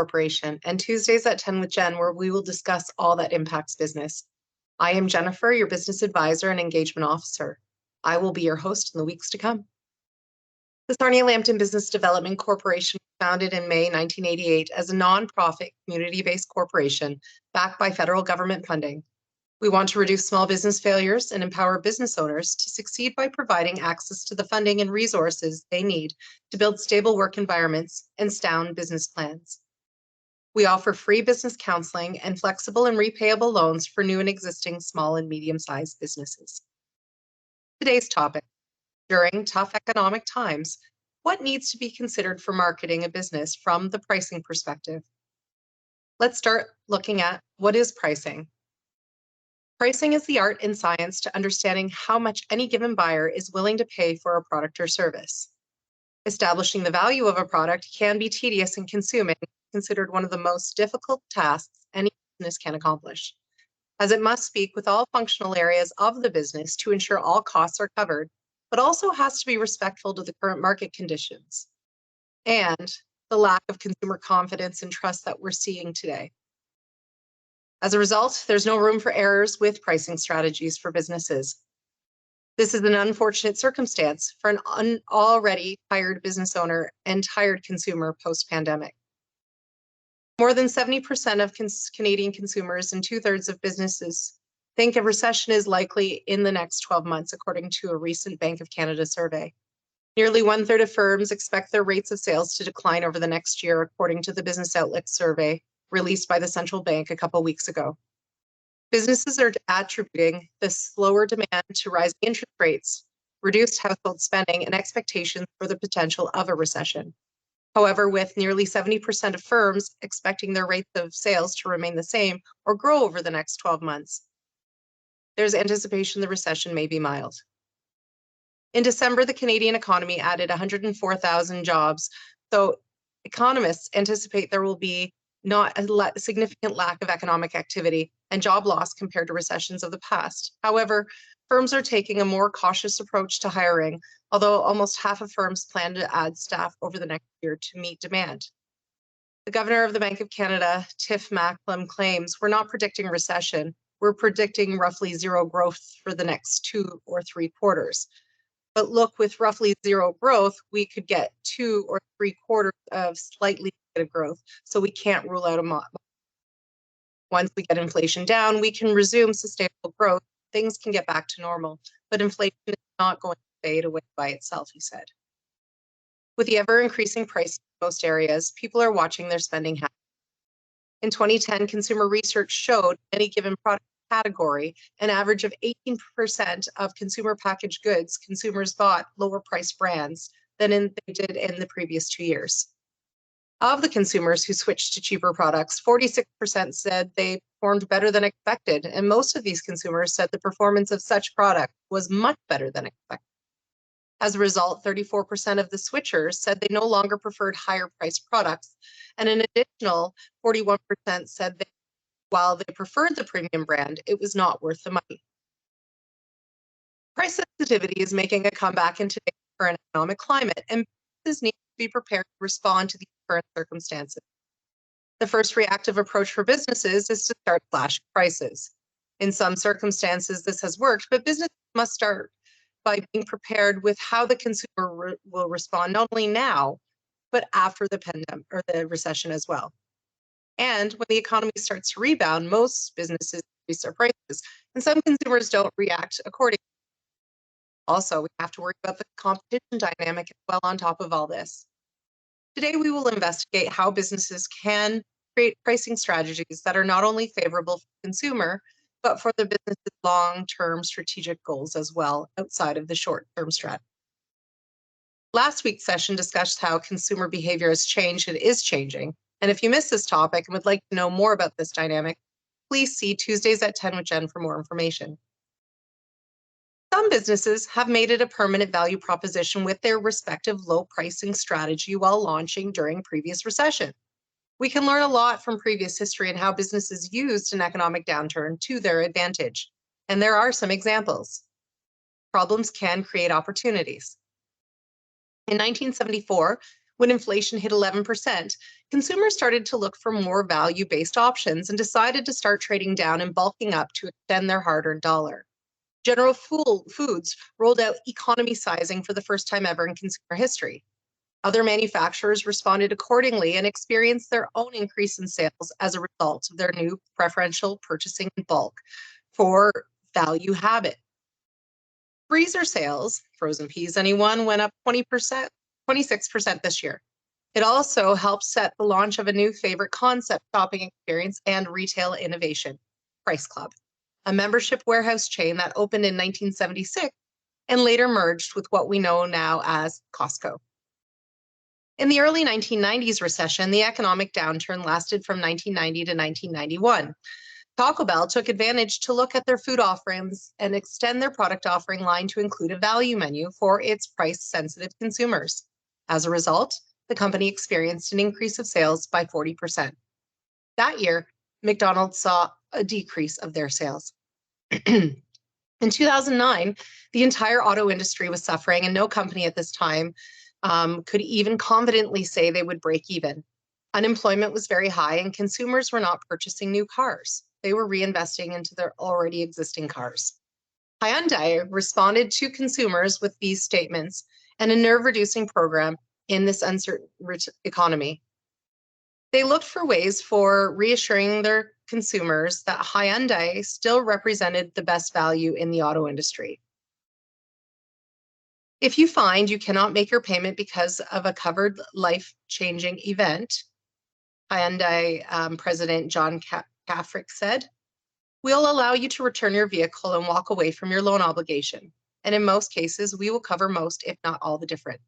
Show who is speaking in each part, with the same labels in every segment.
Speaker 1: Corporation, and Tuesdays at 10 with Jen, where we will discuss all that impacts business. I am Jennifer, your business advisor and engagement officer. I will be your host in the weeks to come. The Sarnia-Lambton Business Development Corporation was founded in May 1988 as a nonprofit, community-based corporation backed by federal government funding. We want to reduce small business failures and empower business owners to succeed by providing access to the funding and resources they need to build stable work environments and sound business plans. We offer free business counseling and flexible and repayable loans for new and existing small and medium-sized businesses. Today's topic: during tough economic times, what needs to be considered for marketing a business from the pricing perspective? Let's start looking at what is pricing. Pricing is the art and science to understanding how much any given buyer is willing to pay for a product or service. Establishing the value of a product can be tedious and consuming, considered one of the most difficult tasks any business can accomplish, as it must speak with all functional areas of the business to ensure all costs are covered, but also has to be respectful to the current market conditions and the lack of consumer confidence and trust that we're seeing today. As a result, there's no room for errors with pricing strategies for businesses. This is an unfortunate circumstance for an already tired business owner and tired consumer post-pandemic. More than 70% of Canadian consumers and 2/3 of businesses think a recession is likely in the next 12 months, according to a recent Bank of Canada survey. Nearly 1/3 of firms expect their rates of sales to decline over the next year, according to the Business Outlook survey released by the central bank a couple weeks ago. Businesses are attributing the slower demand to rising interest rates, reduced household spending, and expectations for the potential of a recession. However, with nearly 70% of firms expecting their rates of sales to remain the same or grow over the next 12 months, there's anticipation the recession may be mild. In December, the Canadian economy added 104,000 jobs, so economists anticipate there will be not a significant lack of economic activity and job loss compared to recessions of the past. However, firms are taking a more cautious approach to hiring, although almost half of firms plan to add staff over the next year to meet demand. The Governor of the Bank of Canada, Tiff Macklem, claims we're not predicting recession, we're predicting roughly zero growth for the next 2 or 3 quarters. But look, with roughly zero growth, we could get 2 or 3 quarters of slightly negative growth. So we can't rule out a month. Once we get inflation down, we can resume sustainable growth. Things can get back to normal, but inflation is not going to fade away by itself, he said. With the ever-increasing prices in most areas, people are watching their spending habits. In 2010, consumer research showed any given product category, an average of 18% of consumer packaged goods consumers bought lower priced brands than they did in the previous 2 years. Of the consumers who switched to cheaper products, 46% said they performed better than expected, and most of these consumers said the performance of such product was much better than expected. As a result, 34% of the switchers said they no longer preferred higher priced products, and an additional 41% said that while they preferred the premium brand, it was not worth the money. Price sensitivity is making a comeback in today's current economic climate, and businesses need to be prepared to respond to these current circumstances. The first reactive approach for businesses is to start slashing prices. In some circumstances, this has worked, but businesses must start by being prepared with how the consumer will respond not only now, but after the pandemic or the recession as well. And when the economy starts to rebound, most businesses increase their prices, and some consumers don't react accordingly. Also, we have to worry about the competition dynamic as well on top of all this. Today, we will investigate how businesses can create pricing strategies that are not only favorable for the consumer, but for the business's long-term strategic goals as well, outside of the short-term strategy. Last week's session discussed how consumer behavior has changed and is changing. And if you missed this topic and would like to know more about this dynamic, please see Tuesdays at 10 with Jen for more information. Some businesses have made it a permanent value proposition with their respective low pricing strategy while launching during previous recession. We can learn a lot from previous history and how businesses used an economic downturn to their advantage. And there are some examples. Problems can create opportunities. In 1974, when inflation hit 11%, consumers started to look for more value-based options and decided to start trading down and bulking up to extend their hard-earned dollar. General Foods rolled out economy sizing for the first time ever in consumer history. Other manufacturers responded accordingly and experienced their own increase in sales as a result of their new preferential purchasing in bulk for value habit. Freezer sales, frozen peas anyone, went up 20%, 26% this year. It also helped set the launch of a new favorite concept shopping experience and retail innovation, Price Club, a membership warehouse chain that opened in 1976 and later merged with what we know now as Costco. In the early 1990s recession, the economic downturn lasted from 1990 to 1991. Taco Bell took advantage to look at their food offerings and extend their product offering line to include a value menu for its price-sensitive consumers. As a result, the company experienced an increase of sales by 40%. That year, McDonald's saw a decrease of their sales. In 2009, the entire auto industry was suffering, and no company at this time could even confidently say they would break even. Unemployment was very high, and consumers were not purchasing new cars. They were reinvesting into their already existing cars. Hyundai responded to consumers with these statements and a nerve-reducing program in this uncertain economy. They looked for ways for reassuring their consumers that Hyundai still represented the best value in the auto industry. If you find you cannot make your payment because of a covered life-changing event, Hyundai President John Cafrick said, "We'll allow you to return your vehicle and walk away from your loan obligation. And in most cases, we will cover most, if not all, the difference."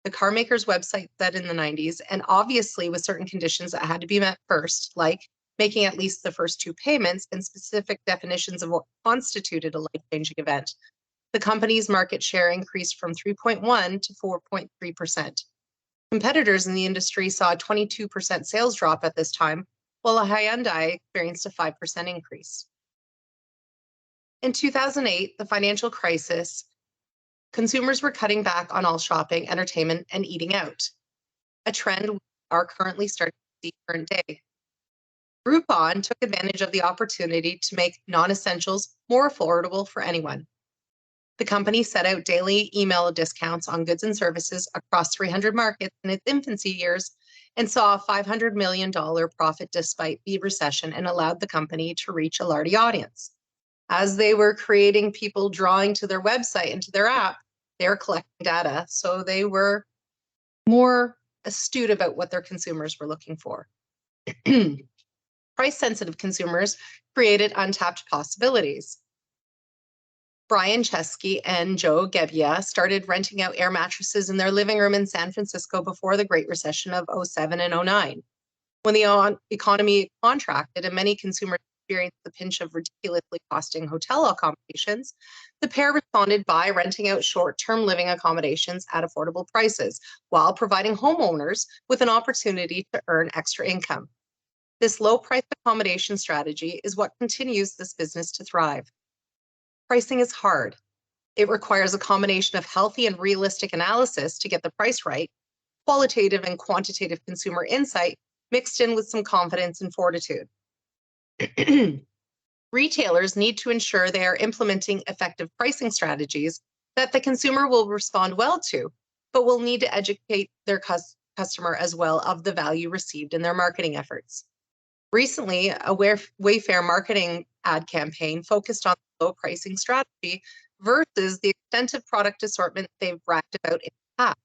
Speaker 1: The car maker's website said in the 90s, and obviously with certain conditions that had to be met first, like making at least the first two payments and specific definitions of what constituted a life-changing event, the company's market share increased from 3.1 to 4.3%. Competitors in the industry saw a 22% sales drop at this time, while Hyundai experienced a 5% increase. In 2008, the financial crisis, consumers were cutting back on all shopping, entertainment, and eating out, a trend we are currently starting to see current day. Groupon took advantage of the opportunity to make non-essentials more affordable for anyone. The company set out daily email discounts on goods and services across 300 markets in its infancy years and saw a $500 million profit despite the recession and allowed the company to reach a large audience. As they were creating people drawing to their website and to their app, they were collecting data, so they were more astute about what their consumers were looking for. Price-sensitive consumers created untapped possibilities. Brian Chesky and Joe Gebbia started renting out air mattresses in their living room in San Francisco before the Great Recession of 2007 and 2009. When the economy contracted and many consumers experienced the pinch of ridiculously costing hotel accommodations, the pair responded by renting out short-term living accommodations at affordable prices while providing homeowners with an opportunity to earn extra income. This low-price accommodation strategy is what continues this business to thrive. Pricing is hard. It requires a combination of healthy and realistic analysis to get the price right, qualitative and quantitative consumer insight mixed in with some confidence and fortitude. Retailers need to ensure they are implementing effective pricing strategies that the consumer will respond well to, but will need to educate their customer as well of the value received in their marketing efforts. Recently, a Wayfair marketing ad campaign focused on low pricing strategy versus the extensive product assortment they've bragged about in the past.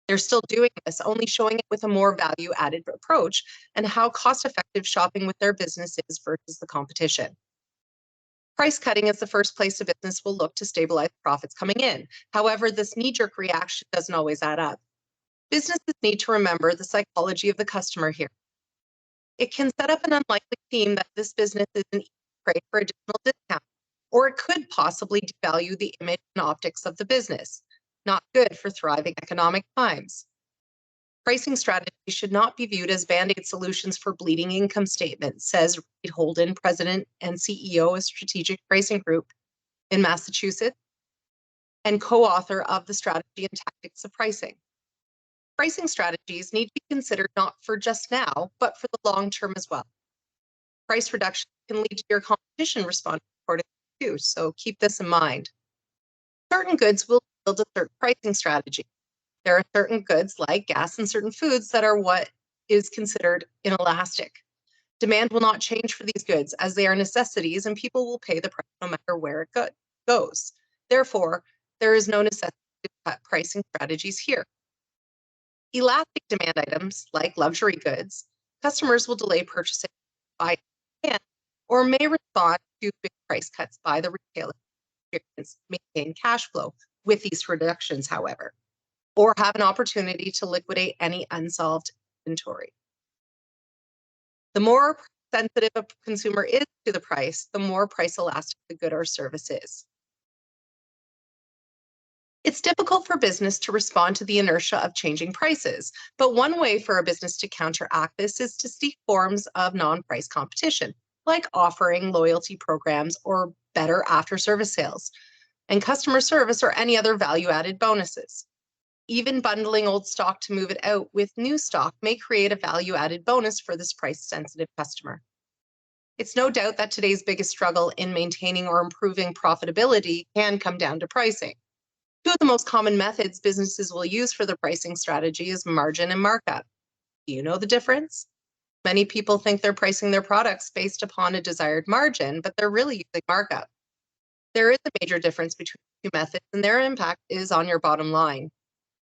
Speaker 1: They're still doing this, only showing it with a more value-added approach and how cost-effective shopping with their business is versus the competition. Price cutting is the first place a business will look to stabilize profits coming in. However, this knee-jerk reaction doesn't always add up. Businesses need to remember the psychology of the customer here. It can set up an unlikely theme that this business is an easy prey for additional discount, or it could possibly devalue the image and optics of the business. Not good for thriving economic times. Pricing strategies should not be viewed as band-aid solutions for bleeding income statements, says Reid Holden, President and CEO of Strategic Pricing Group in Massachusetts and co-author of The Strategy and Tactics of Pricing. Pricing strategies need to be considered not for just now, but for the long term as well. Price reduction can lead to your competition responding accordingly too, so keep this in mind. Certain goods will build a certain pricing strategy. There are certain goods like gas and certain foods that are what is considered inelastic. Demand will not change for these goods as they are necessities and people will pay the price no matter where it goes. Therefore, there is no necessity to cut pricing strategies here. Elastic demand items like luxury goods, customers will delay purchasing by hand or may respond to big price cuts by the retailer to maintain cash flow with these reductions, however, or have an opportunity to liquidate any unsolved inventory. The more sensitive a consumer is to the price, the more price elastic the good or service is. It's difficult for business to respond to the inertia of changing prices, but one way for a business to counteract this is to seek forms of non-price competition, like offering loyalty programs or better after-service sales, and customer service or any other value-added bonuses. Even bundling old stock to move it out with new stock may create a value-added bonus for this price-sensitive customer. It's no doubt that today's biggest struggle in maintaining or improving profitability can come down to pricing. Two of the most common methods businesses will use for their pricing strategy is margin and markup. Do you know the difference? Many people think they're pricing their products based upon a desired margin, but they're really using markup. There is a major difference between the two methods, and their impact is on your bottom line.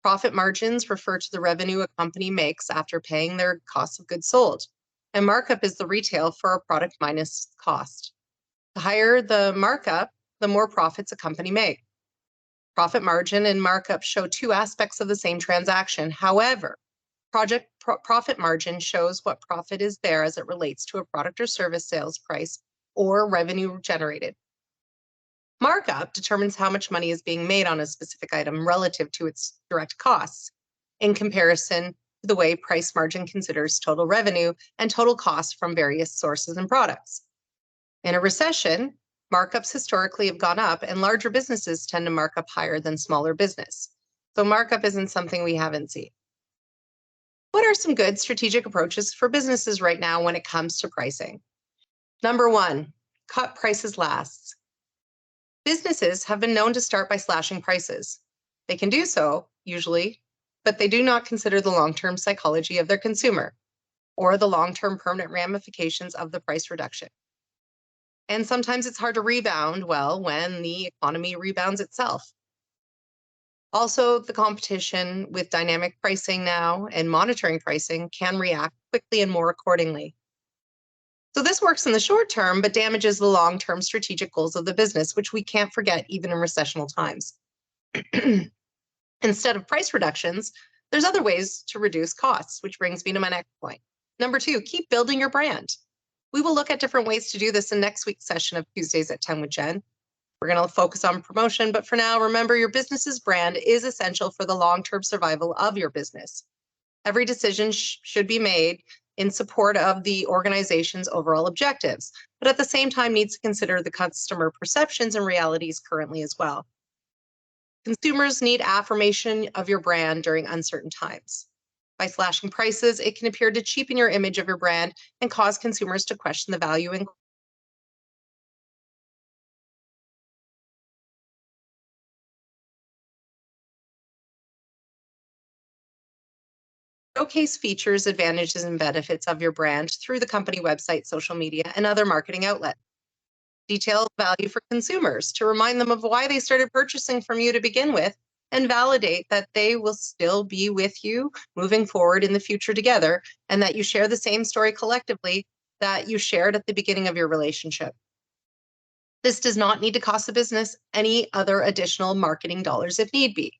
Speaker 1: Profit margins refer to the revenue a company makes after paying their cost of goods sold, and markup is the retail for a product minus cost. The higher the markup, the more profits a company makes. Profit margin and markup show two aspects of the same transaction. However, profit margin shows what profit is there as it relates to a product or service sales price or revenue generated. Markup determines how much money is being made on a specific item relative to its direct costs, in comparison to the way price margin considers total revenue and total costs from various sources and products. In a recession, markups historically have gone up, and larger businesses tend to mark up higher than smaller business. So markup isn't something we haven't seen. What are some good strategic approaches for businesses right now when it comes to pricing? Number one, cut prices last. Businesses have been known to start by slashing prices. They can do so, usually, but they do not consider the long-term psychology of their consumer or the long-term permanent ramifications of the price reduction. And sometimes it's hard to rebound well when the economy rebounds itself. Also, the competition with dynamic pricing now and monitoring pricing can react quickly and more accordingly. So this works in the short term, but damages the long-term strategic goals of the business, which we can't forget even in recessional times. Instead of price reductions, there's other ways to reduce costs, which brings me to my next point. Number two, keep building your brand. We will look at different ways to do this in next week's session of Tuesdays at 10 with Jen. We're going to focus on promotion, but for now, remember your business's brand is essential for the long-term survival of your business. Every decision should be made in support of the organization's overall objectives, but at the same time needs to consider the customer perceptions and realities currently as well. Consumers need affirmation of your brand during uncertain times. By slashing prices, it can appear to cheapen your image of your brand and cause consumers to question the value and showcase features, advantages, and benefits of your brand through the company website, social media, and other marketing outlets. Detail value for consumers to remind them of why they started purchasing from you to begin with, and validate that they will still be with you moving forward in the future together, and that you share the same story collectively that you shared at the beginning of your relationship. This does not need to cost the business any other additional marketing dollars if need be.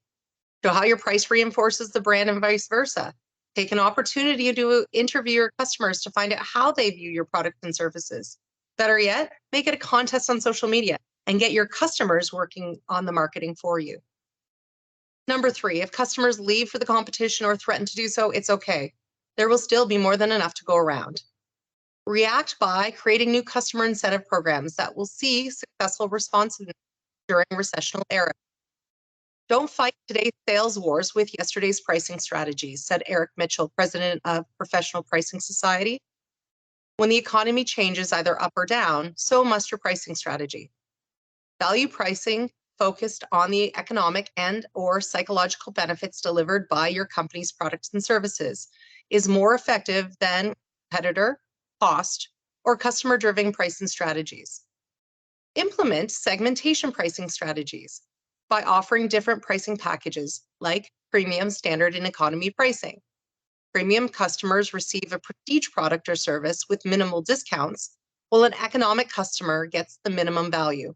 Speaker 1: Show how your price reinforces the brand and vice versa. Take an opportunity to interview your customers to find out how they view your products and services. Better yet, make it a contest on social media and get your customers working on the marketing for you. Number three, if customers leave for the competition or threaten to do so, it's okay. There will still be more than enough to go around. React by creating new customer incentive programs that will see successful responsiveness during recessional era. Don't fight today's sales wars with yesterday's pricing strategies, said Eric Mitchell, president of Professional Pricing Society. When the economy changes either up or down, so must your pricing strategy. Value pricing focused on the economic and/or psychological benefits delivered by your company's products and services is more effective than competitor, cost, or customer-driven pricing strategies. Implement segmentation pricing strategies by offering different pricing packages like premium, standard, and economy pricing. Premium customers receive a prestige product or service with minimal discounts, while an economic customer gets the minimum value.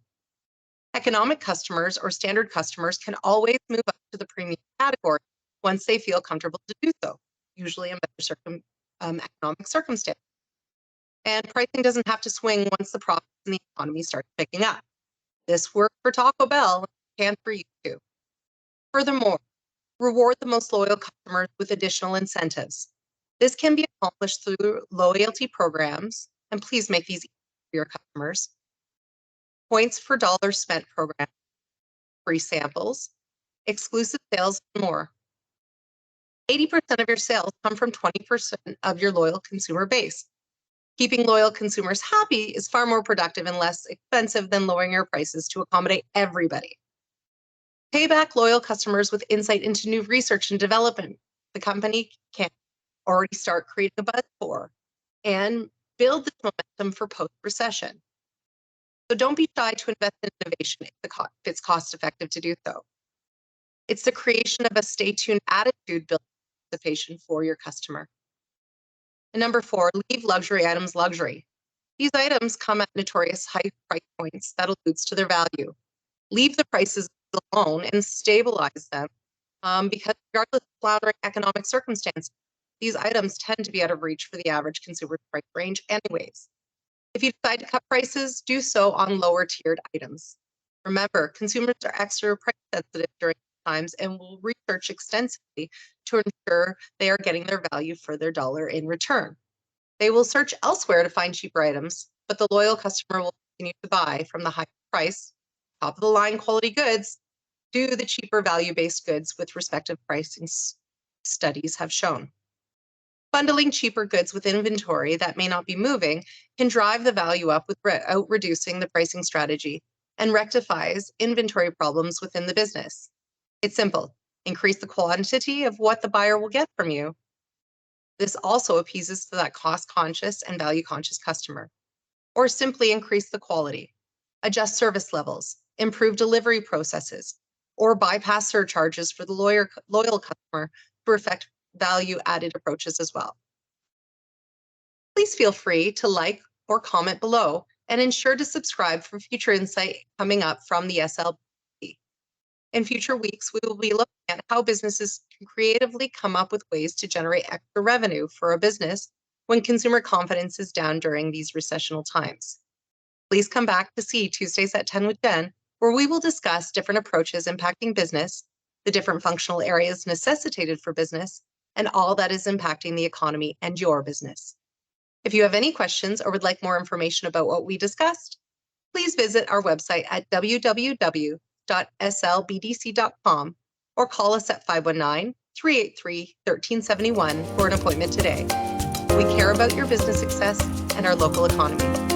Speaker 1: Economic customers or standard customers can always move up to the premium category once they feel comfortable to do so, usually in better economic circumstances. And pricing doesn't have to swing once the profits in the economy start picking up. This worked for Taco Bell and can for you too. Furthermore, reward the most loyal customers with additional incentives. This can be accomplished through loyalty programs, and please make these easy for your customers. Points for dollars spent program, free samples, exclusive sales, and more. 80% of your sales come from 20% of your loyal consumer base. Keeping loyal consumers happy is far more productive and less expensive than lowering your prices to accommodate everybody. Pay back loyal customers with insight into new research and development the company can already start creating a buzz for, and build this momentum for post-recession. So don't be shy to invest in innovation if it's cost-effective to do so. It's the creation of a stay-tuned attitude building anticipation for your customer. And number 4, leave luxury items luxury. These items come at notorious high price points that alludes to their value. Leave the prices alone and stabilize them because regardless of floundering economic circumstances, these items tend to be out of reach for the average consumer price range anyways. If you decide to cut prices, do so on lower tiered items. Remember, consumers are extra price sensitive during times and will research extensively to ensure they are getting their value for their dollar in return. They will search elsewhere to find cheaper items, but the loyal customer will continue to buy from the high price, top of the line quality goods to the cheaper value-based goods with respective pricing studies have shown. Bundling cheaper goods with inventory that may not be moving can drive the value up without reducing the pricing strategy and rectifies inventory problems within the business. It's simple. Increase the quantity of what the buyer will get from you. This also appeases to that cost-conscious and value-conscious customer. Or simply increase the quality. Adjust service levels, improve delivery processes, or bypass surcharges for the loyal customer to affect value-added approaches as well. Please feel free to like or comment below and ensure to subscribe for future insight coming up from the SLB. In future weeks, we will be looking at how businesses can creatively come up with ways to generate extra revenue for a business when consumer confidence is down during these recessional times. Please come back to see Tuesdays at 10 with Jen, where we will discuss different approaches impacting business, the different functional areas necessitated for business, and all that is impacting the economy and your business. If you have any questions or would like more information about what we discussed, please visit our website at www.slbdc.com or call us at 519-383-1371 for an appointment today. We care about your business success and our local economy.